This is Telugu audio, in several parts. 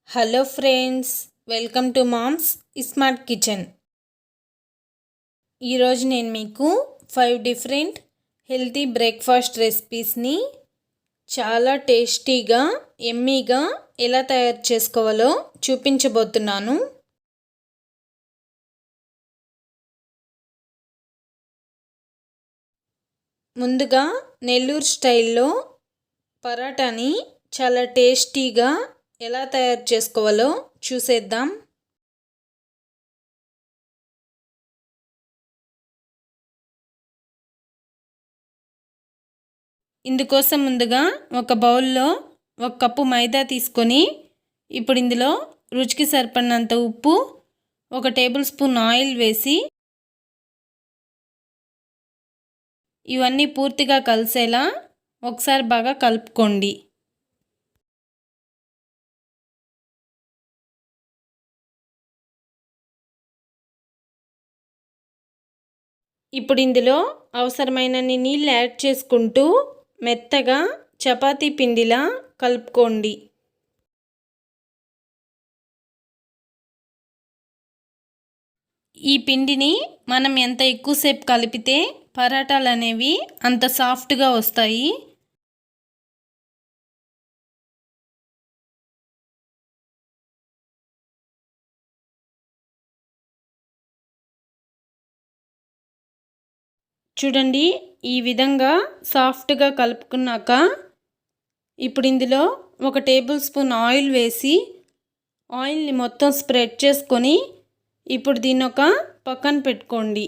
Hello friends, welcome to mom's smart kitchen. ఈరోజు నేను మీకు 5 డిఫరెంట్ హెల్తీ బ్రేక్ఫాస్ట్ రెసిపీస్ని చాలా టేస్టీగా ఎమ్మీగా ఎలా తయారు చేసుకోవాలో చూపించబోతున్నాను. ముందుగా నెల్లూరు స్టైల్లో పరాటాని చాలా టేస్టీగా ఎలా తయారు చేసుకోవాలో చూసేద్దాం. ఇందుకోసం ముందుగా ఒక బౌల్లో 1 కప్పు మైదా తీసుకొని ఇప్పుడు ఇందులో రుచికి సరిపడినంత ఉప్పు, 1 టేబుల్ స్పూన్ ఆయిల్ వేసి ఇవన్నీ పూర్తిగా కలిసేలా ఒకసారి బాగా కలుపుకోండి. ఇప్పుడు ఇందులో అవసరమైనన్ని నీళ్ళు యాడ్ చేసుకుంటూ మెత్తగా చపాతీ పిండిలా కలుపుకోండి. ఈ పిండిని మనం ఎంత ఎక్కువసేపు కలిపితే పరాటాలు అనేవి అంత సాఫ్ట్గా వస్తాయి. చూడండి, ఈ విధంగా సాఫ్ట్గా కలుపుకున్నాక ఇప్పుడు ఇందులో 1 టేబుల్ స్పూన్ ఆయిల్ వేసి ఆయిల్ని మొత్తం స్ప్రెడ్ చేసుకొని ఇప్పుడు దీన్ని ఒక పక్కన పెట్టుకోండి.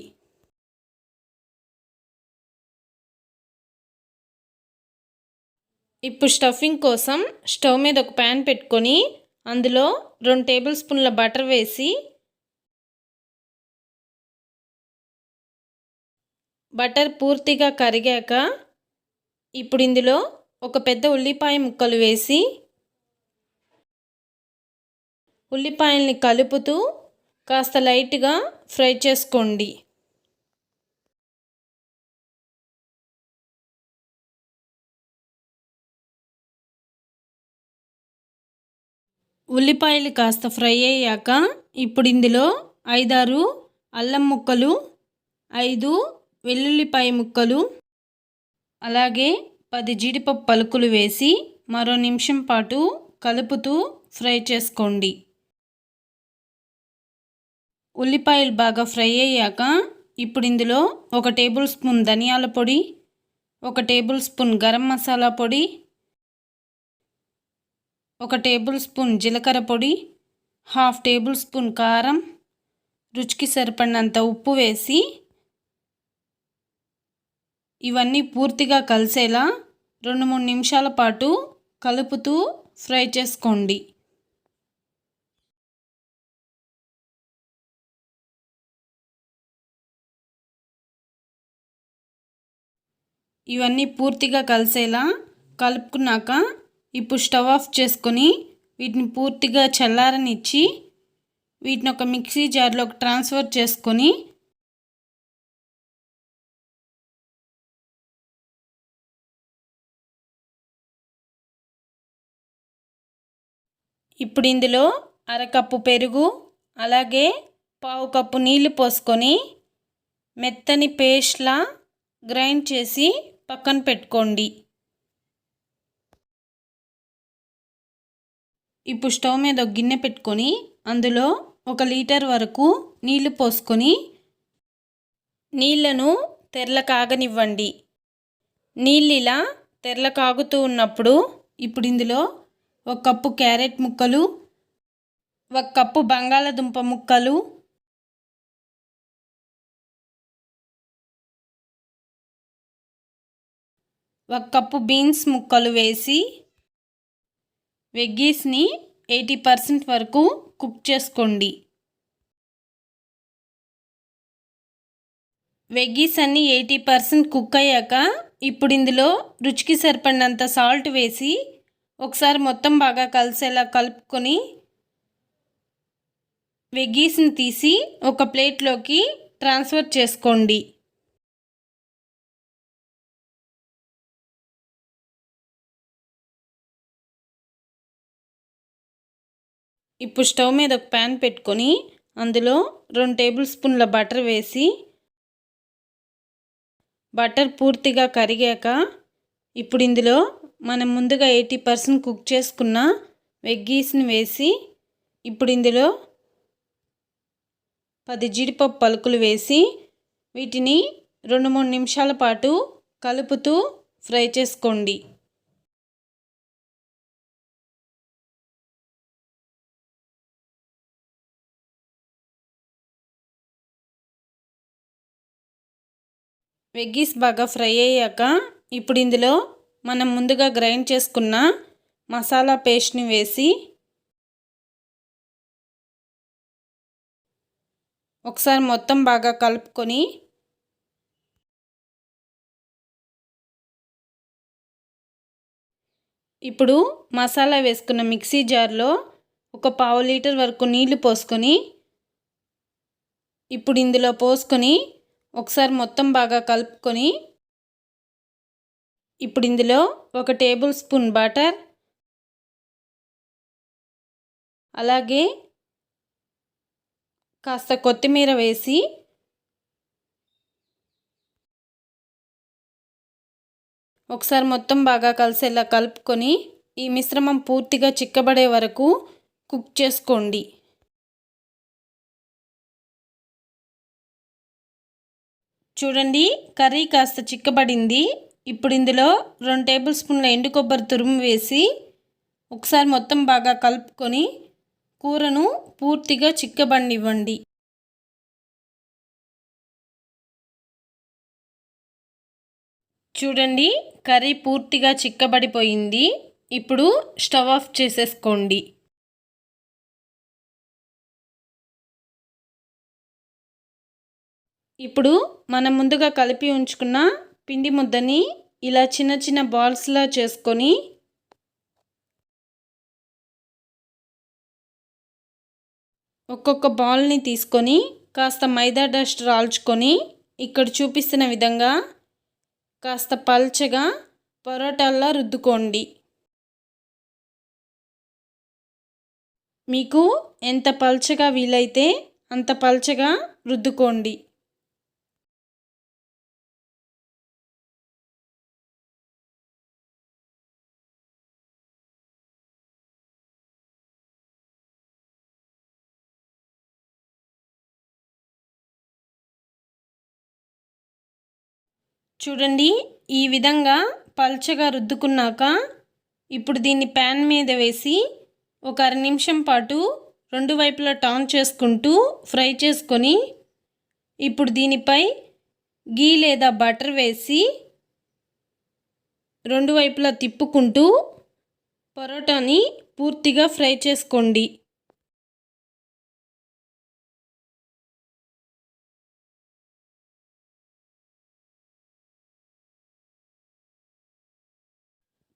ఇప్పుడు స్టఫింగ్ కోసం స్టవ్ మీద ఒక ప్యాన్ పెట్టుకొని అందులో 2 టేబుల్ స్పూన్ల బటర్ వేసి బటర్ పూర్తిగా కరిగాక ఇప్పుడు ఇందులో ఒక పెద్ద ఉల్లిపాయ ముక్కలు వేసి ఉల్లిపాయల్ని కలుపుతూ కాస్త లైట్గా ఫ్రై చేసుకోండి. ఉల్లిపాయలు కాస్త ఫ్రై అయ్యాక ఇప్పుడు ఇందులో 5-6 అల్లం ముక్కలు, 5 వెల్లుల్లిపాయ ముక్కలు, అలాగే 10 జీడిపప్పు పలుకులు వేసి మరో నిమిషం పాటు కలుపుతూ ఫ్రై చేసుకోండి. ఉల్లిపాయలు బాగా ఫ్రై అయ్యాక ఇప్పుడు ఇందులో 1 టేబుల్ స్పూన్ ధనియాల పొడి, 1 టేబుల్ స్పూన్ గరం మసాలా పొడి, 1 టేబుల్ స్పూన్ జీలకర్ర పొడి, 1/2 టేబుల్ స్పూన్ కారం, రుచికి సరిపడినంత ఉప్పు వేసి ఇవన్నీ పూర్తిగా కలిసేలా 2-3 నిమిషాల పాటు కలుపుతూ ఫ్రై చేసుకోండి. ఇవన్నీ పూర్తిగా కలిసేలా కలుపుకున్నాక ఇప్పుడు స్టవ్ ఆఫ్ చేసుకొని వీటిని పూర్తిగా చల్లారనిచ్చి వీటిని ఒక మిక్సీ జార్లోకి ట్రాన్స్ఫర్ చేసుకొని ఇప్పుడు ఇందులో 1/2 కప్పు పెరుగు, అలాగే 1/4 కప్పు నీళ్లు పోసుకొని మెత్తని పేస్ట్లా గ్రైండ్ చేసి పక్కన పెట్టుకోండి. ఇప్పుడు స్టవ్ మీద ఒక గిన్నె పెట్టుకొని అందులో 1 లీటర్ వరకు నీళ్లు పోసుకొని నీళ్లను తెరల కాగనివ్వండి. నీళ్ళు ఇలా తెరల కాగుతూ ఉన్నప్పుడు ఇప్పుడు ఇందులో 1 కప్పు క్యారెట్ ముక్కలు, 1 కప్పు బంగాళదుంప ముక్కలు, 1 కప్పు బీన్స్ ముక్కలు వేసి వెగ్గీస్ని 80% వరకు కుక్ చేసుకోండి. వెగ్గీస్ అన్నీ 80% కుక్ అయ్యాక ఇప్పుడు ఇందులో రుచికి సరిపడినంత సాల్ట్ వేసి ఒకసారి మొత్తం బాగా కలిసేలా కలుపుకొని వెగ్గీస్ని తీసి ఒక ప్లేట్లోకి ట్రాన్స్ఫర్ చేసుకోండి. ఇప్పుడు స్టవ్ మీద ఒక ప్యాన్ పెట్టుకొని అందులో 2 టేబుల్ స్పూన్ల బటర్ వేసి బటర్ పూర్తిగా కరిగాక ఇప్పుడు ఇందులో మనం ముందుగా 80% కుక్ చేసుకున్న వెగ్గీస్ని వేసి ఇప్పుడు ఇందులో 10 జీడిపప్పు పలుకులు వేసి వీటిని 2-3 నిమిషాల పాటు కలుపుతూ ఫ్రై చేసుకోండి. వెగ్గీస్ బాగా ఫ్రై అయ్యాక ఇప్పుడు ఇందులో మనం ముందుగా గ్రైండ్ చేసుకున్న మసాలా పేస్ట్ని వేసి ఒకసారి మొత్తం బాగా కలుపుకొని ఇప్పుడు మసాలా వేసుకున్న మిక్సీ జార్లో ఒక 1/2 లీటర్ వరకు నీళ్లు పోసుకొని ఇప్పుడు ఇందులో పోసుకొని ఒకసారి మొత్తం బాగా కలుపుకొని ఇప్పుడు ఇందులో 1 టేబుల్ స్పూన్ బటర్ అలాగే కాస్త కొత్తిమీర వేసి ఒకసారి మొత్తం బాగా కలిసేలా కలుపుకొని ఈ మిశ్రమం పూర్తిగా చిక్కబడే వరకు కుక్ చేసుకోండి. చూడండి, కర్రీ కాస్త చిక్కబడింది. ఇప్పుడు ఇందులో 2 టేబుల్ స్పూన్ల ఎండు కొబ్బరి తురుము వేసి ఒకసారి మొత్తం బాగా కలుపుకొని కూరను పూర్తిగా చిక్కబడినివ్వండి. చూడండి, కర్రీ పూర్తిగా చిక్కబడిపోయింది. ఇప్పుడు స్టవ్ ఆఫ్ చేసేసుకోండి. ఇప్పుడు మనం ముందుగా కలిపి ఉంచుకున్న పిండి ముద్దని ఇలా చిన్న చిన్న బాల్స్లా చేసుకొని ఒక్కొక్క బాల్ని తీసుకొని కాస్త మైదా డస్ట్ రాల్చుకొని ఇక్కడ చూపిస్తున్న విధంగా కాస్త పల్చగా పరోటాల్లా రుద్దుకోండి. మీకు ఎంత పల్చగా వీలైతే అంత పల్చగా రుద్దుకోండి. చూడండి, ఈ విధంగా పల్చగా రుద్దుకున్నాక ఇప్పుడు దీన్ని ప్యాన్ మీద వేసి ఒక 1/2 నిమిషం పాటు 2 వైపులా టర్న్ చేసుకుంటూ ఫ్రై చేసుకొని ఇప్పుడు దీనిపై గీ లేదా బటర్ వేసి 2 వైపులా తిప్పుకుంటూ పరోటాని పూర్తిగా ఫ్రై చేసుకోండి.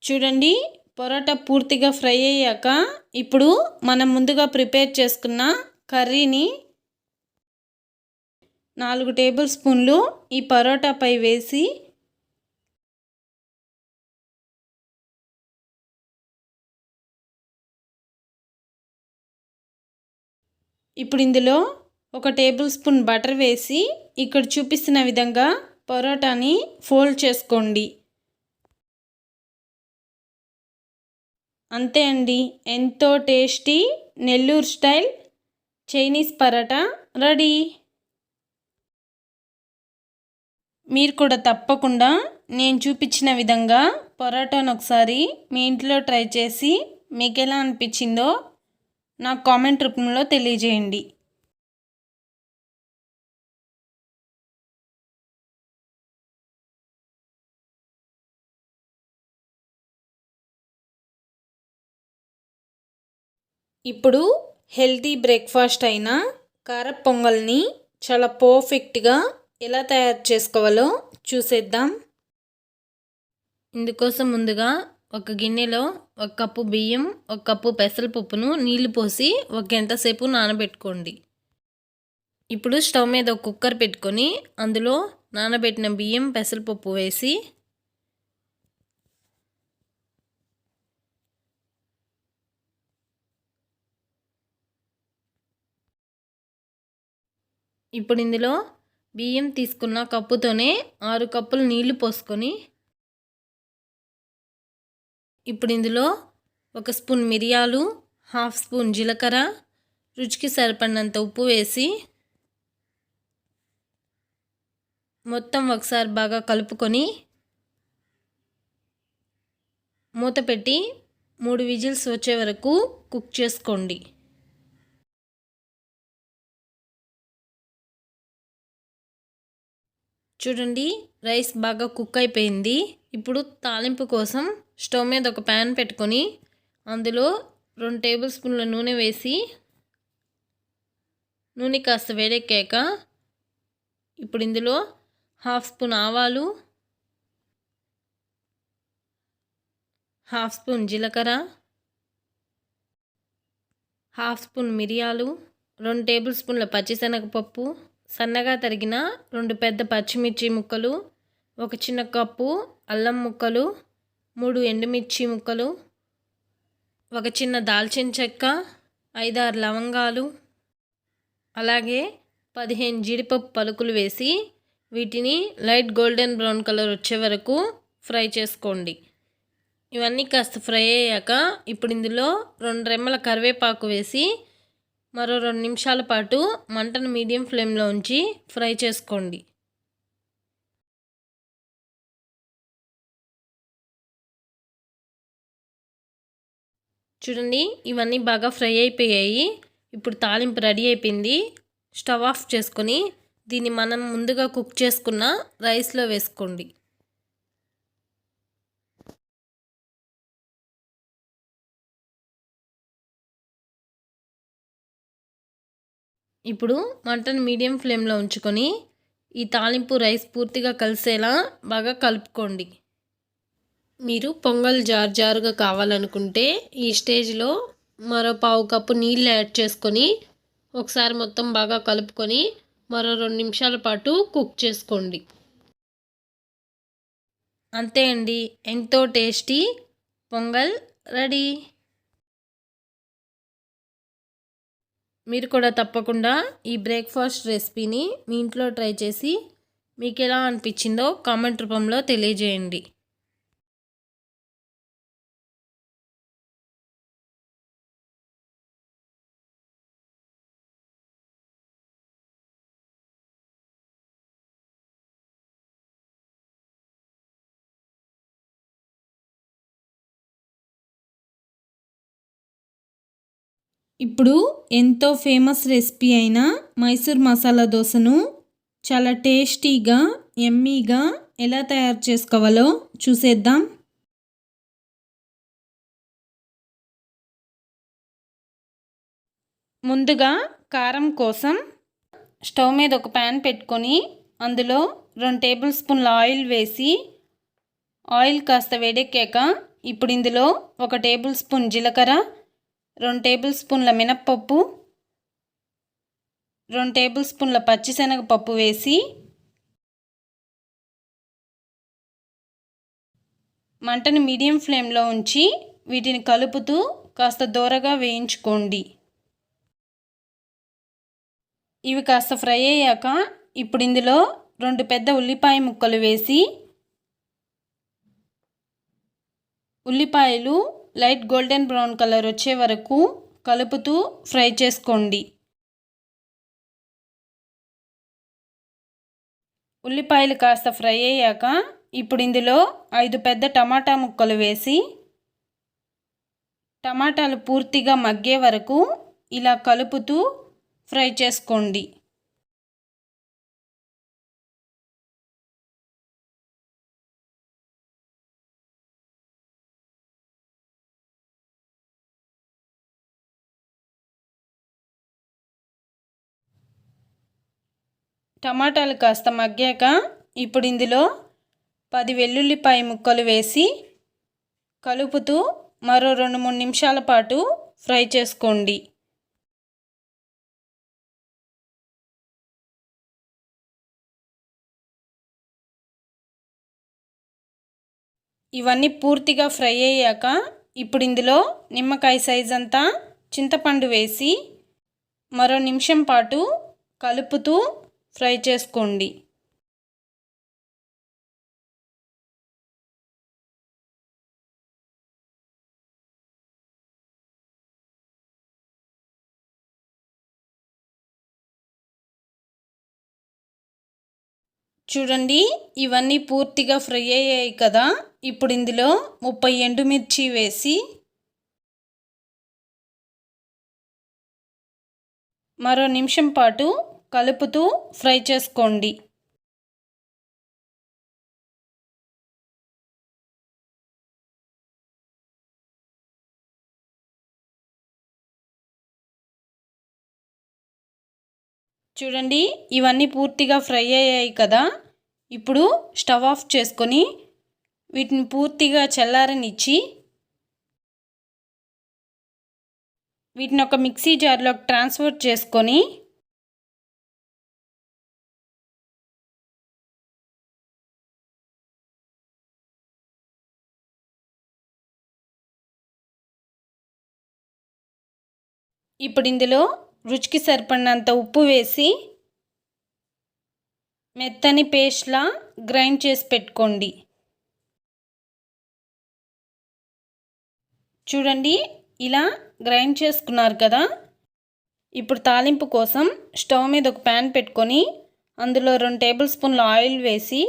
చూడండి, పరోటా పూర్తిగా ఫ్రై అయ్యాక ఇప్పుడు మనం ముందుగా ప్రిపేర్ చేసుకున్న కర్రీని 4 టేబుల్ స్పూన్లు ఈ పరోటాపై వేసి ఇప్పుడు ఇందులో 1 టేబుల్ స్పూన్ బటర్ వేసి ఇక్కడ చూపిస్తున్న విధంగా పరోటాని ఫోల్డ్ చేసుకోండి. అంతే అండి, ఎంతో tasty Nellore style Chinese parotta ready. మీరు కూడా తప్పకుండా నేను చూపించిన విధంగా పరోటాను ఒకసారి మీ ఇంట్లో ట్రై చేసి మీకు ఎలా అనిపించిందో నాకు కామెంట్ రూపంలో తెలియజేయండి. ఇప్పుడు హెల్తీ బ్రేక్ఫాస్ట్ అయిన కారపు పొంగల్ని చాలా పర్ఫెక్ట్గా ఎలా తయారు చేసుకోవాలో చూసేద్దాం. ఇందుకోసం ముందుగా ఒక గిన్నెలో 1 కప్పు బియ్యం, 1 కప్పు పెసరపప్పును నీళ్లు పోసి ఒక గంట సేపు నానబెట్టుకోండి. ఇప్పుడు స్టవ్ మీద ఒక కుక్కర్ పెట్టుకొని అందులో నానబెట్టిన బియ్యం, పెసరపప్పు వేసి ఇప్పుడు ఇందులో బియ్యం తీసుకున్న కప్పుతోనే 6 కప్పులు నీళ్లు పోసుకొని ఇప్పుడు ఇందులో 1 స్పూన్ మిరియాలు, 1/2 స్పూన్ జీలకర్ర, రుచికి సరిపడినంత ఉప్పు వేసి మొత్తం ఒకసారి బాగా కలుపుకొని మూత పెట్టి 3 విజిల్స్ వచ్చే వరకు కుక్ చేసుకోండి. చూడండి, రైస్ బాగా కుక్ అయిపోయింది. ఇప్పుడు తాలింపు కోసం స్టవ్ మీద ఒక ప్యాన్ పెట్టుకొని అందులో 2 టేబుల్ స్పూన్ల నూనె వేసి నూనె కాస్త వేడెక్కాక ఇప్పుడు ఇందులో 1/2 స్పూన్ ఆవాలు, 1/2 స్పూన్ జీలకర్ర, 1/2 స్పూన్ మిరియాలు, 2 టేబుల్ స్పూన్ల పచ్చిశనగపప్పు, సన్నగా తరిగిన 2 పెద్ద పచ్చిమిర్చి ముక్కలు, 1 చిన్న కప్పు అల్లం ముక్కలు, 3 ఎండుమిర్చి ముక్కలు, 1 చిన్న దాల్చిన చెక్క, 5-6 లవంగాలు, అలాగే 15 జీడిపప్పు పలుకులు వేసి వీటిని లైట్ గోల్డెన్ బ్రౌన్ కలర్ వచ్చే వరకు ఫ్రై చేసుకోండి. ఇవన్నీ కాస్త ఫ్రై అయ్యాక ఇప్పుడు ఇందులో 2 రెమ్మల కరివేపాకు వేసి మరో 2 నిమిషాల పాటు మంటను మీడియం ఫ్లేమ్లో ఉంచి ఫ్రై చేసుకోండి. చూడండి, ఇవన్నీ బాగా ఫ్రై అయిపోయాయి. ఇప్పుడు తాలింపు రెడీ అయిపోయింది. స్టవ్ ఆఫ్ చేసుకొని దీన్ని మనం ముందుగా కుక్ చేసుకున్న రైస్లో వేసుకోండి. ఇప్పుడు మంటను మీడియం ఫ్లేమ్లో ఉంచుకొని ఈ తాలింపు రైస్ పూర్తిగా కలిసేలా బాగా కలుపుకోండి. మీరు పొంగల్ జారుగా కావాలనుకుంటే ఈ స్టేజ్లో మరో 1/4 కప్పు నీళ్ళు యాడ్ చేసుకొని ఒకసారి మొత్తం బాగా కలుపుకొని మరో 2 నిమిషాల పాటు కుక్ చేసుకోండి. అంతే అండి, ఎంతో టేస్టీ పొంగల్ రెడీ. మీరు కూడా తప్పకుండా ఈ బ్రేక్ఫాస్ట్ రెసిపీని మీ ఇంట్లో ట్రై చేసి మీకు ఎలా అనిపించిందో కామెంట్ రూపంలో తెలియజేయండి. ఇప్పుడు ఎంతో ఫేమస్ రెసిపీ అయిన మైసూర్ మసాలా దోశను చాలా టేస్టీగా యమ్మీగా ఎలా తయారు చేసుకోవాలో చూసేద్దాం. ముందుగా కారం కోసం స్టవ్ మీద ఒక ప్యాన్ పెట్టుకొని అందులో 2 టేబుల్ స్పూన్ల ఆయిల్ వేసి ఆయిల్ కాస్త వేడెక్కాక ఇప్పుడు ఇందులో 1 టేబుల్ స్పూన్ జీలకర్ర, 2 టేబుల్ స్పూన్ల మినప్పప్పు, 2 టేబుల్ స్పూన్ల పచ్చిశనగపప్పు వేసి మంటను మీడియం ఫ్లేమ్లో ఉంచి వీటిని కలుపుతూ కాస్త దోరగా వేయించుకోండి. ఇవి కాస్త ఫ్రై అయ్యాక ఇప్పుడు ఇందులో 2 పెద్ద ఉల్లిపాయ ముక్కలు వేసి ఉల్లిపాయలు లైట్ గోల్డెన్ బ్రౌన్ కలర్ వచ్చే వరకు కలుపుతూ ఫ్రై చేసుకోండి. ఉల్లిపాయలు కాస్త ఫ్రై అయ్యాక ఇప్పుడు ఇందులో 5 పెద్ద టమాటా ముక్కలు వేసి టమాటాలు పూర్తిగా మగ్గే వరకు ఇలా కలుపుతూ ఫ్రై చేసుకోండి. టమాటాలు కాస్త మగ్గాక ఇప్పుడు ఇందులో 10 వెల్లుల్లిపాయ ముక్కలు వేసి కలుపుతూ మరో 2-3 నిమిషాల పాటు ఫ్రై చేసుకోండి. ఇవన్నీ పూర్తిగా ఫ్రై అయ్యాక ఇప్పుడు ఇందులో నిమ్మకాయ సైజ్ అంతా చింతపండు వేసి మరో నిమిషం పాటు కలుపుతూ ఫ్రై చేసుకోండి. చూడండి, ఇవన్నీ పూర్తిగా ఫ్రై అయ్యాయి కదా. ఇప్పుడు ఇందులో 30 ఎండుమిర్చి వేసి మరో నిమిషం పాటు కలుపుతూ ఫ్రై చేసుకోండి. చూడండి, ఇవన్నీ పూర్తిగా ఫ్రై అయ్యాయి కదా. ఇప్పుడు స్టవ్ ఆఫ్ చేసుకొని వీటిని పూర్తిగా చల్లారనిచ్చి వీటిని ఒక మిక్సీ జార్లోకి ట్రాన్స్ఫర్ చేసుకొని ఇప్పుడు ఇందులో రుచికి సరిపడినంత ఉప్పు వేసి మెత్తని పేస్ట్లా గ్రైండ్ చేసి పెట్టుకోండి. చూడండి, ఇలా గ్రైండ్ చేసుకున్నారు కదా. ఇప్పుడు తాలింపు కోసం స్టవ్ మీద ఒక ప్యాన్ పెట్టుకొని అందులో 2 టేబుల్ స్పూన్ల ఆయిల్ వేసి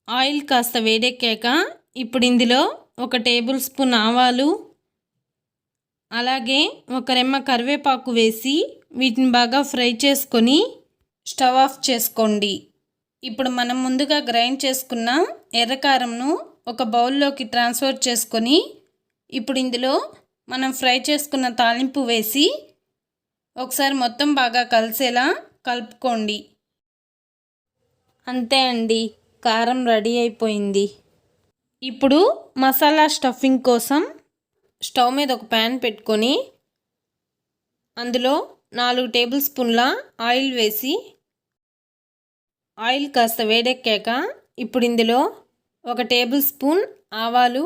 ఆయిల్ కాస్త వేడెక్కాక ఇప్పుడు ఇందులో 1 టేబుల్ స్పూన్ ఆవాలు, అలాగే 1 రెమ్మ కరివేపాకు వేసి వీటిని బాగా ఫ్రై చేసుకొని స్టవ్ ఆఫ్ చేసుకోండి. ఇప్పుడు మనం ముందుగా గ్రైండ్ చేసుకున్న ఎర్రకారంను ఒక బౌల్లోకి ట్రాన్స్ఫర్ చేసుకొని ఇప్పుడు ఇందులో మనం ఫ్రై చేసుకున్న తాలింపు వేసి ఒకసారి మొత్తం బాగా కలిసేలా కలుపుకోండి. అంతే అండి, కారం రెడీ అయిపోయింది. ఇప్పుడు మసాలా స్టఫింగ్ కోసం స్టవ్ మీద ఒక ప్యాన్ పెట్టుకొని అందులో 4 టేబుల్ స్పూన్ల ఆయిల్ వేసి ఆయిల్ కాస్త వేడెక్కాక ఇప్పుడు ఇందులో 1 టేబుల్ స్పూన్ ఆవాలు,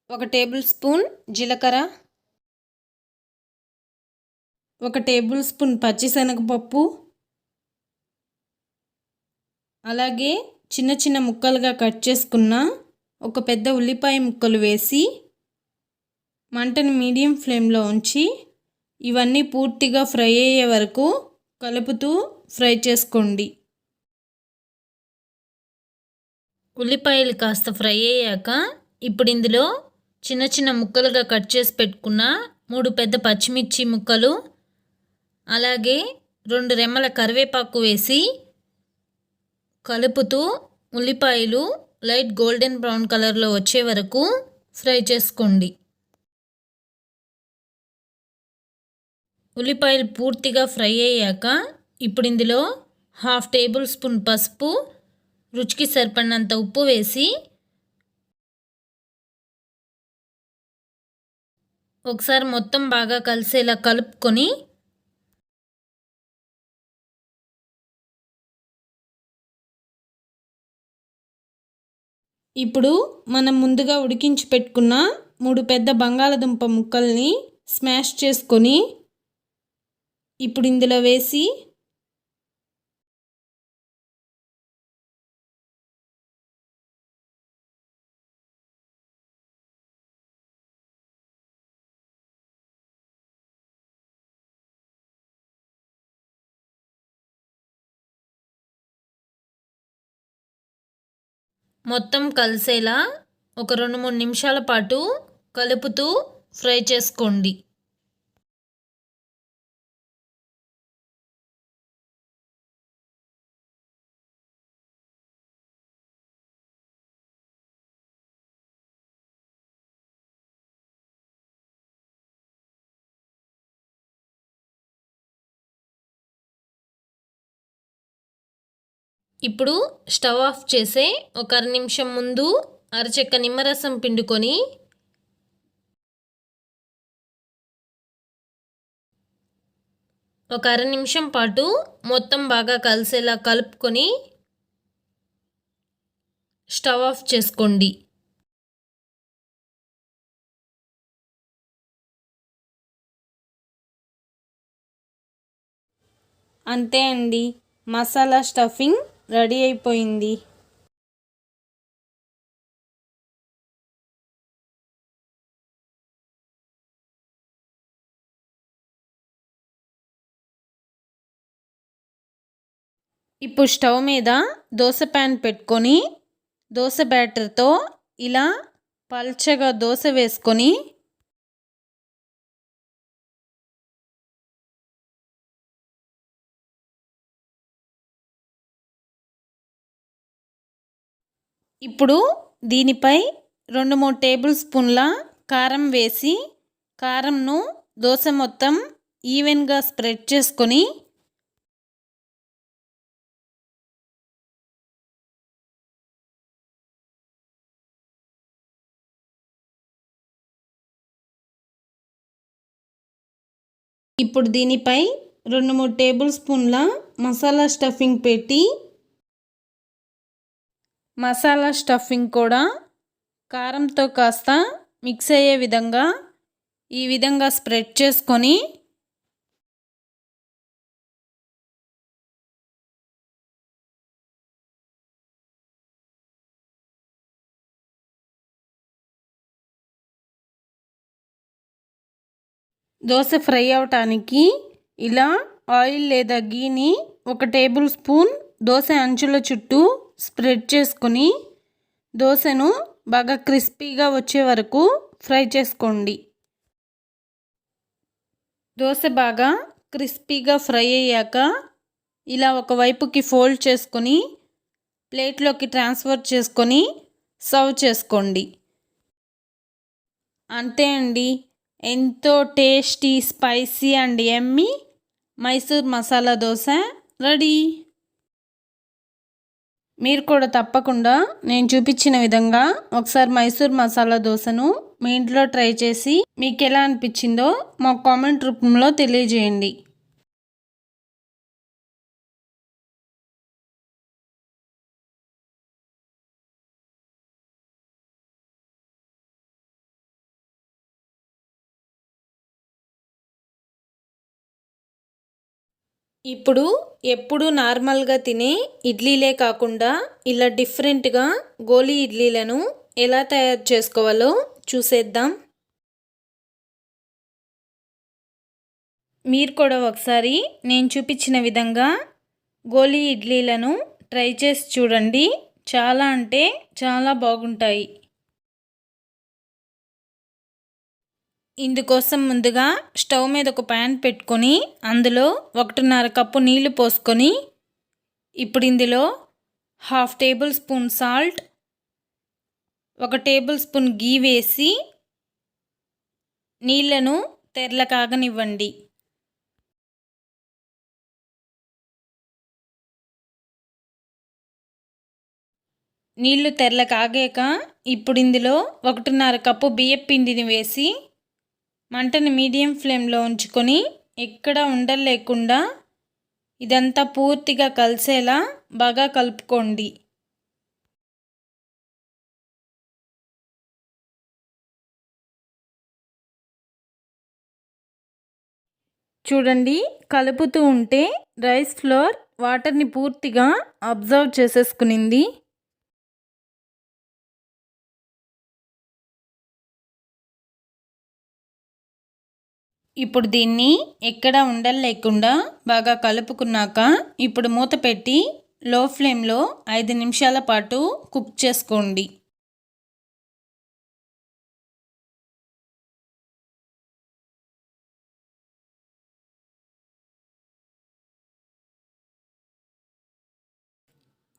1 టేబుల్ స్పూన్ జీలకర్ర, 1 టేబుల్ స్పూన్ పచ్చిశనగపప్పు, అలాగే చిన్న చిన్న ముక్కలుగా కట్ చేసుకున్న ఒక పెద్ద ఉల్లిపాయ ముక్కలు వేసి మంటను మీడియం ఫ్లేమ్లో ఉంచి ఇవన్నీ పూర్తిగా ఫ్రై అయ్యే వరకు కలుపుతూ ఫ్రై చేసుకోండి. ఉల్లిపాయలు కాస్త ఫ్రై అయ్యాక ఇప్పుడు ఇందులో చిన్న చిన్న ముక్కలుగా కట్ చేసి పెట్టుకున్న 3 పెద్ద పచ్చిమిర్చి ముక్కలు, అలాగే 2 రెమ్మల కరివేపాకు వేసి కలుపుతూ ఉల్లిపాయలు లైట్ గోల్డెన్ బ్రౌన్ కలర్లో వచ్చే వరకు ఫ్రై చేసుకోండి. ఉల్లిపాయలు పూర్తిగా ఫ్రై అయ్యాక ఇప్పుడు ఇందులో 1/2 టేబుల్ స్పూన్ పసుపు, రుచికి సరిపడినంత ఉప్పు వేసి ఒకసారి మొత్తం బాగా కలిసేలా కలుపుకొని ఇప్పుడు మనం ముందుగా ఉడికించి పెట్టుకున్న 3 పెద్ద బంగాళదుంప ముక్కల్ని స్మాష్ చేసుకొని ఇప్పుడు ఇందులో వేసి మొత్తం కలిసేలా ఒక 2-3 నిమిషాల పాటు కలుపుతూ ఫ్రై చేసుకోండి. ఇప్పుడు స్టవ్ ఆఫ్ చేసే ఒక 1 నిమిషం ముందు అరచెక్క నిమ్మరసం పిండుకొని ఒక 1/2 నిమిషం పాటు మొత్తం బాగా కలిసేలా కలుపుకొని స్టవ్ ఆఫ్ చేసుకోండి. అంతే అండి, మసాలా స్టఫింగ్ రెడీ అయిపోయింది. ఇప్పుడు స్టవ్ మీద దోశ ప్యాన్ పెట్టుకొని దోశ బ్యాటర్తో ఇలా పల్చగా దోశ వేసుకొని ఇప్పుడు దీనిపై 2-3 టేబుల్ స్పూన్ల కారం వేసి కారంను దోశ మొత్తం ఈవెన్గా స్ప్రెడ్ చేసుకొని ఇప్పుడు దీనిపై 2-3 టేబుల్ స్పూన్ల మసాలా స్టఫింగ్ పెట్టి మసాలా స్టఫింగ్ కూడా కారంతో కాస్త మిక్స్ అయ్యే విధంగా ఈ విధంగా స్ప్రెడ్ చేసుకొని దోశ ఫ్రై అవటానికి ఇలా ఆయిల్ లేదా గీని 1 టేబుల్ స్పూన్ దోశ అంచుల చుట్టూ స్ప్రెడ్ చేసుకొని దోశను బాగా క్రిస్పీగా వచ్చే వరకు ఫ్రై చేసుకోండి. దోశ బాగా క్రిస్పీగా ఫ్రై అయ్యాక ఇలా ఒకవైపుకి ఫోల్డ్ చేసుకొని ప్లేట్లోకి ట్రాన్స్ఫర్ చేసుకొని సర్వ్ చేసుకోండి. అంతే అండి, ఎంతో tasty, spicy and yummy Mysore masala dosa ready. మీరు కూడా తప్పకుండా నేను చూపించిన విధంగా ఒకసారి మైసూర్ మసాలా దోశను మీ ఇంట్లో ట్రై చేసి మీకు ఎలా అనిపించిందో మా కామెంట్ రూపంలో తెలియజేయండి. ఇప్పుడు ఎప్పుడు నార్మల్గా తినే ఇడ్లీలే కాకుండా ఇలా డిఫరెంట్గా గోలీ ఇడ్లీలను ఎలా తయారు చేసుకోవాలో చూసేద్దాం. మీరు కూడా ఒకసారి నేను చూపించిన విధంగా గోలీ ఇడ్లీలను ట్రై చేసి చూడండి. చాలా అంటే చాలా బాగుంటాయి. ఇందుకోసం ముందుగా స్టవ్ మీద ఒక ప్యాన్ పెట్టుకొని అందులో 1.5 కప్పు నీళ్లు పోసుకొని ఇప్పుడు ఇందులో 1/2 tablespoon salt, 1 tablespoon ghee వేసి నీళ్లను తెరల కాగనివ్వండి. నీళ్లు తెరల కాగాక ఇప్పుడు ఇందులో 1.5 కప్పు బియ్యపు పిండిని వేసి మంటను మీడియం ఫ్లేమ్లో ఉంచుకొని ఎక్కడ ఉండలు లేకుండా ఇదంతా పూర్తిగా కలిసేలా బాగా కలుపుకోండి. చూడండి, కలుపుతూ ఉంటే రైస్ ఫ్లోర్ వాటర్ని పూర్తిగా అబ్జర్వ్ చేసేసుకునింది. ఇప్పుడు దీన్ని ఎక్కడ ఉండలు లేకుండా బాగా కలుపుకున్నాక ఇప్పుడు మూత పెట్టి లో ఫ్లేమ్లో 5 నిమిషాల పాటు కుక్ చేసుకోండి.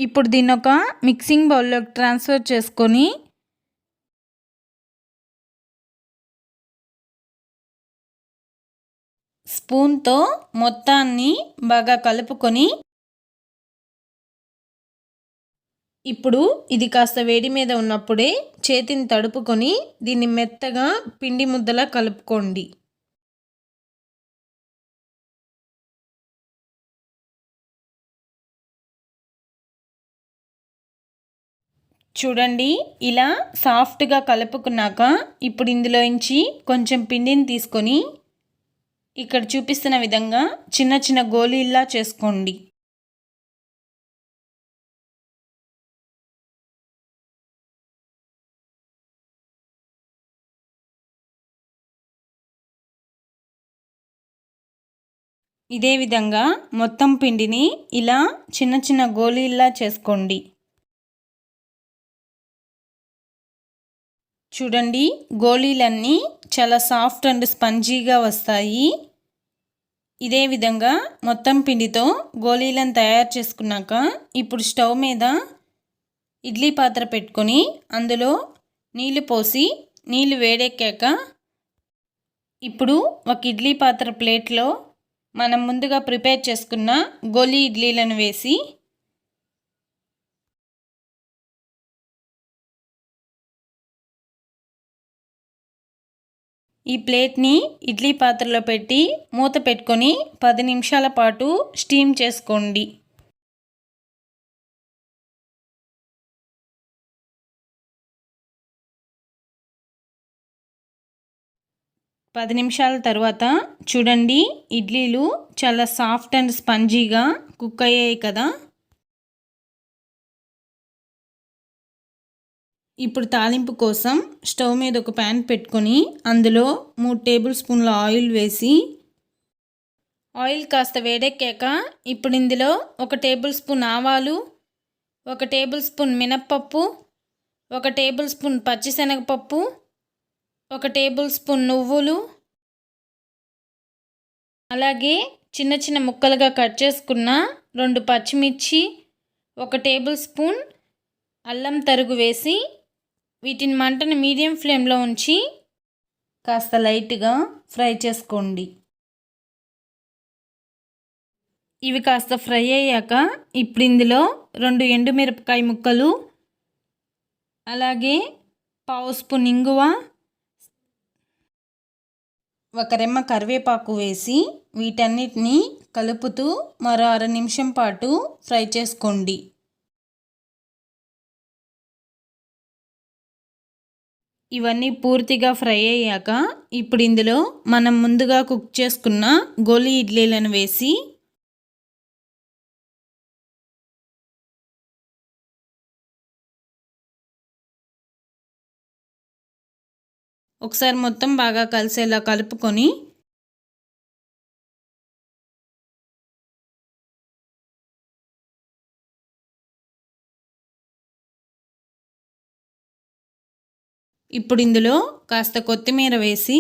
ఇప్పుడు దీన్ని ఒక మిక్సింగ్ బౌల్లోకి ట్రాన్స్ఫర్ చేసుకొని స్పూన్తో మొత్తాన్ని బాగా కలుపుకొని ఇప్పుడు ఇది కాస్త వేడి మీద ఉన్నప్పుడే చేతిని తడుపుకొని దీన్ని మెత్తగా పిండి ముద్దలా కలుపుకోండి. చూడండి, ఇలా సాఫ్ట్గా కలుపుకున్నాక ఇప్పుడు ఇందులోంచి కొంచెం పిండిని తీసుకొని ఇక్కడ చూపిస్తున్న విధంగా చిన్న చిన్న గోళీల్లా చేసుకోండి. ఇదే విధంగా మొత్తం పిండిని ఇలా చిన్న చిన్న గోళీల్లా చేసుకోండి. చూడండి, గోళీలన్నీ చాలా సాఫ్ట్ అండ్ స్పంజీగా వస్తాయి. ఇదే విధంగా మొత్తం పిండితో గోళీలను తయారు చేసుకున్నాక ఇప్పుడు స్టవ్ మీద ఇడ్లీ పాత్ర పెట్టుకొని అందులో నీళ్లు పోసి నీళ్లు వేడెక్కాక ఇప్పుడు ఒక ఇడ్లీ పాత్ర ప్లేట్లో మనం ముందుగా ప్రిపేర్ చేసుకున్న గోళీ ఇడ్లీలను వేసి ఈ ప్లేట్ని ఇడ్లీ పాత్రలో పెట్టి మూత పెట్టుకొని 10 నిమిషాల పాటు స్టీమ్ చేసుకోండి. పది నిమిషాల తర్వాత చూడండి, ఇడ్లీలు చాలా సాఫ్ట్ అండ్ స్పంజీగా కుక్ అయ్యాయి కదా. ఇప్పుడు తాలింపు కోసం స్టవ్ మీద ఒక ప్యాన్ పెట్టుకొని అందులో 3 టేబుల్ స్పూన్ల ఆయిల్ వేసి ఆయిల్ కాస్త వేడెక్కాక ఇప్పుడు ఇందులో 1 టేబుల్ స్పూన్ ఆవాలు, 1 టేబుల్ స్పూన్ మినప్పప్పు, 1 టేబుల్ స్పూన్ పచ్చిశనగపప్పు, 1 టేబుల్ స్పూన్ నువ్వులు, అలాగే చిన్న చిన్న ముక్కలుగా కట్ చేసుకున్న 2 పచ్చిమిర్చి, 1 టేబుల్ స్పూన్ అల్లం తరుగు వేసి వీటిని మంటను మీడియం ఫ్లేమ్లో ఉంచి కాస్త లైట్గా ఫ్రై చేసుకోండి. ఇవి కాస్త ఫ్రై అయ్యాక ఇప్పుడు ఇందులో 2 ఎండుమిరపకాయ ముక్కలు, అలాగే 1/2 స్పూన్ ఇంగువ, 1 రెమ్మ కరివేపాకు వేసి వీటన్నిటిని కలుపుతూ మరో 1/2 నిమిషం పాటు ఫ్రై చేసుకోండి. ఇవన్నీ పూర్తిగా ఫ్రై అయ్యాక ఇప్పుడు ఇందులో మనం ముందుగా కుక్ చేసుకున్న గోళీ ఇడ్లీలను వేసి ఒకసారి మొత్తం బాగా కలిసేలా కలుపుకొని ఇప్పుడు ఇందులో కాస్త కొత్తిమీర వేసి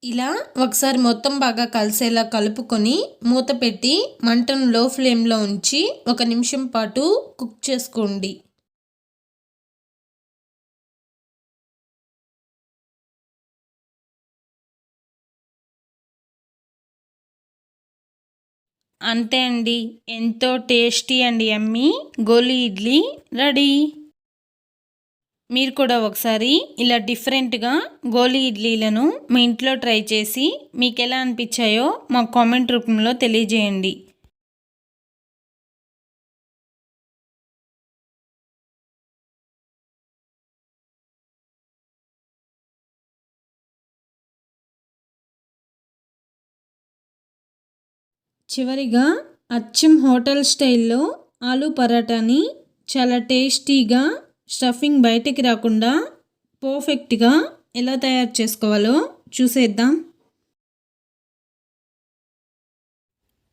ఇలా ఒకసారి మొత్తం బాగా కలిసేలా కలుపుకొని మూత పెట్టి మంటను లో ఫ్లేమ్లో ఉంచి 1 నిమిషం పాటు కుక్ చేసుకోండి. అంతే అండి, ఎంతో tasty and yummy goli idli ready. మీరు కూడా ఒకసారి ఇలా డిఫరెంట్గా గోళీ ఇడ్లీలను మీ ఇంట్లో ట్రై చేసి మీకు ఎలా అనిపించాయో మా కామెంట్ రూపంలో తెలియజేయండి. చివరిగా అచ్చం హోటల్ స్టైల్లో ఆలూ పరాటాని చాలా టేస్టీగా స్టఫింగ్ బయటికి రాకుండా పర్ఫెక్ట్గా ఎలా తయారు చేసుకోవాలో చూసేద్దాం.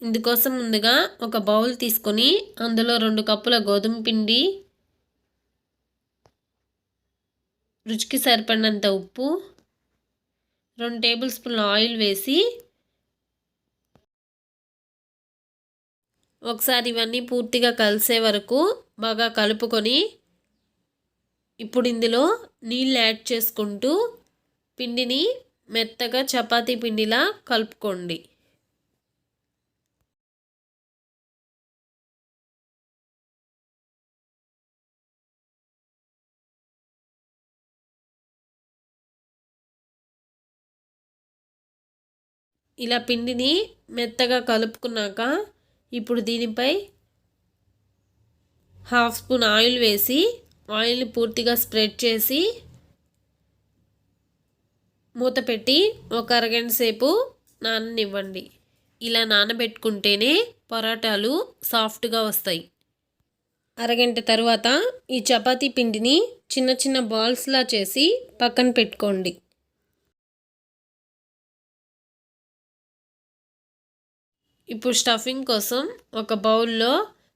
ఇందుకోసం ముందుగా ఒక బౌల్ తీసుకొని అందులో 2 కప్పుల గోధుమ పిండి, రుచికి సరిపడినంత ఉప్పు, 2 టేబుల్ స్పూన్ల ఆయిల్ వేసి ఒకసారి ఇవన్నీ పూర్తిగా కలిసే వరకు బాగా కలుపుకొని ఇప్పుడు ఇందులో నీళ్ళు యాడ్ చేసుకుంటూ పిండిని మెత్తగా చపాతీ పిండిలా కలుపుకోండి. ఇలా పిండిని మెత్తగా కలుపుకున్నాక ఇప్పుడు దీనిపై హాఫ్ స్పూన్ ఆయిల్ వేసి ఆయిల్ని పూర్తిగా స్ప్రెడ్ చేసి మూత పెట్టి ఒక అరగంట సేపు నాననివ్వండి. ఇలా నానబెట్టుకుంటేనే పరోటాలు సాఫ్ట్గా వస్తాయి. అరగంట తర్వాత ఈ చపాతీ పిండిని చిన్న చిన్న బాల్స్లా చేసి పక్కన పెట్టుకోండి. ఇప్పుడు స్టఫింగ్ కోసం ఒక బౌల్లో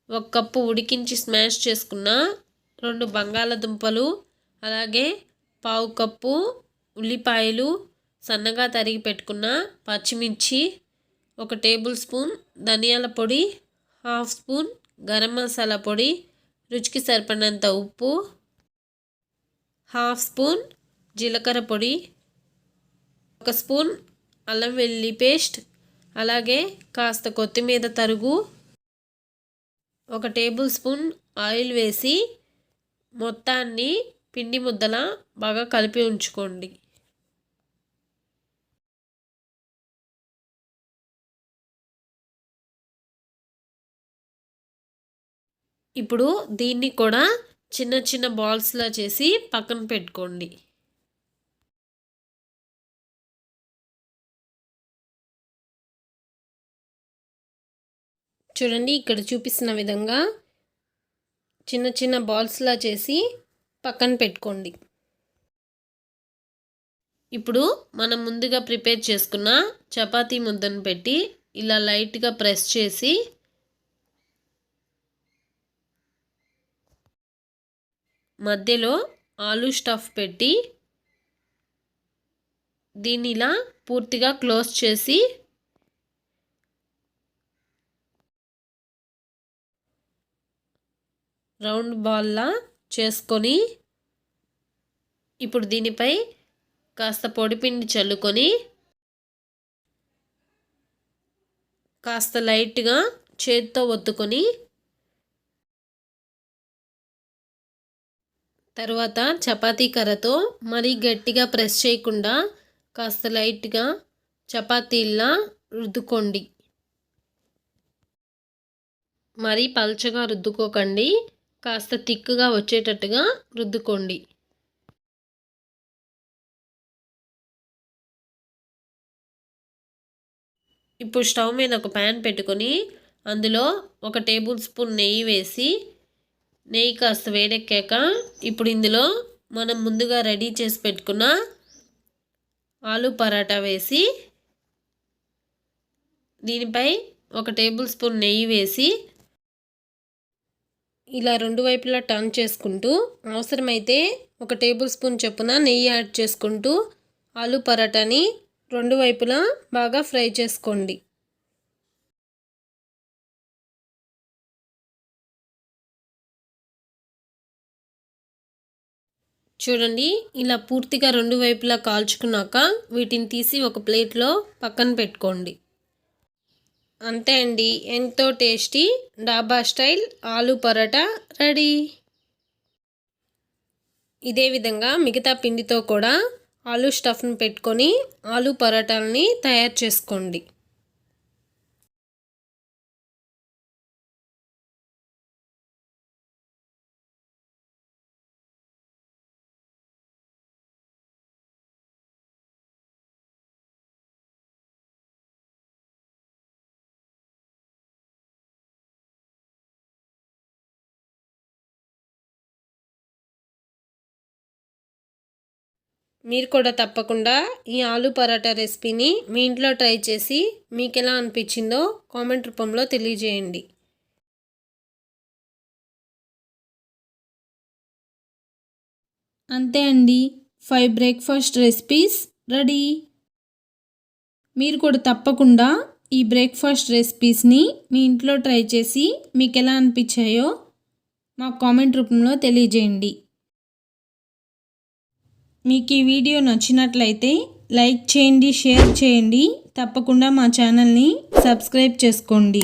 1 కప్పు ఉడికించి స్మాష్ చేసుకున్న 2 బంగాళదుంపలు, అలాగే 1/2 కప్పు ఉల్లిపాయలు, సన్నగా తరిగి పెట్టుకున్న పచ్చిమిర్చి, 1 టేబుల్ స్పూన్ ధనియాల పొడి, హాఫ్ స్పూన్ గరం మసాలా పొడి, రుచికి సరిపడినంత ఉప్పు, హాఫ్ స్పూన్ జీలకర్ర పొడి, 1 స్పూన్ అల్లం వెల్లుల్లి పేస్ట్, అలాగే కాస్త కొత్తిమీర తరుగు, 1 టేబుల్ స్పూన్ ఆయిల్ వేసి మొత్తాన్ని పిండి ముద్దలా బాగా కలిపి ఉంచుకోండి. ఇప్పుడు దీన్ని కూడా చిన్న చిన్న బాల్స్లా చేసి పక్కన పెట్టుకోండి. చూడండి, ఇక్కడ చూపిస్తున్న విధంగా చిన్న చిన్న బాల్స్లా చేసి పక్కన పెట్టుకోండి. ఇప్పుడు మనం ముందుగా ప్రిపేర్ చేసుకున్న చపాతీ ముద్దను పెట్టి ఇలా లైట్గా ప్రెస్ చేసి మధ్యలో ఆలూ స్టఫ్ పెట్టి దీన్ని ఇలా పూర్తిగా క్లోజ్ చేసి రౌండ్ బాల్లా చేసుకొని ఇప్పుడు దీనిపై కాస్త పొడిపిండి చల్లుకొని కాస్త లైట్గా చేతితో ఒత్తుకొని తర్వాత చపాతీ కర్రతో మరీ గట్టిగా ప్రెస్ చేయకుండా కాస్త లైట్గా చపాతీలా రుద్దుకోండి. మరీ పల్చగా రుద్దుకోకండి, కాస్త థిక్గా వచ్చేటట్టుగా రుద్దుకోండి. ఇప్పుడు స్టవ్ మీద ఒక ప్యాన్ పెట్టుకొని అందులో 1 టేబుల్ స్పూన్ నెయ్యి వేసి నెయ్యి కాస్త వేడెక్కాక ఇప్పుడు ఇందులో మనం ముందుగా రెడీ చేసి పెట్టుకున్న ఆలూ పరాటా వేసి దీనిపై 1 టేబుల్ స్పూన్ నెయ్యి వేసి ఇలా 2 వైపులా టర్న్ చేసుకుంటూ అవసరమైతే 1 టేబుల్ స్పూన్ చొప్పున నెయ్యి యాడ్ చేసుకుంటూ ఆలూ పరాటాని 2 వైపులా బాగా ఫ్రై చేసుకోండి. చూడండి, ఇలా పూర్తిగా 2 వైపులా కాల్చుకున్నాక వీటిని తీసి ఒక ప్లేట్లో పక్కన పెట్టుకోండి. అంతే అండి, ఎంతో టేస్టీ డాబా స్టైల్ ఆలూ పరోటా రెడీ. ఇదే విధంగా మిగతా పిండితో కూడా ఆలూ స్టఫ్ను పెట్టుకొని ఆలూ పరోటాలని తయారు చేసుకోండి. మీరు కూడా తప్పకుండా ఈ ఆలూ పరాటా రెసిపీని మీ ఇంట్లో ట్రై చేసి మీకు ఎలా అనిపించిందో కామెంట్ రూపంలో తెలియజేయండి. అంతే అండి, 5 బ్రేక్ఫాస్ట్ రెసిపీస్ రెడీ. మీరు కూడా తప్పకుండా ఈ బ్రేక్ఫాస్ట్ రెసిపీస్ని మీ ఇంట్లో ట్రై చేసి మీకు ఎలా అనిపించాయో మాకు కామెంట్ రూపంలో తెలియజేయండి. మీకు ఈ వీడియో నచ్చినట్లయితే లైక్ చేయండి, షేర్ చేయండి, తప్పకుండా మా ఛానల్ని సబ్స్క్రైబ్ చేసుకోండి.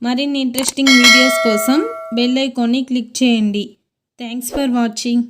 మరిన్ని ఇంట్రెస్టింగ్ వీడియోస్ కోసం బెల్ ఐకాన్ని క్లిక్ చేయండి. Thanks for watching.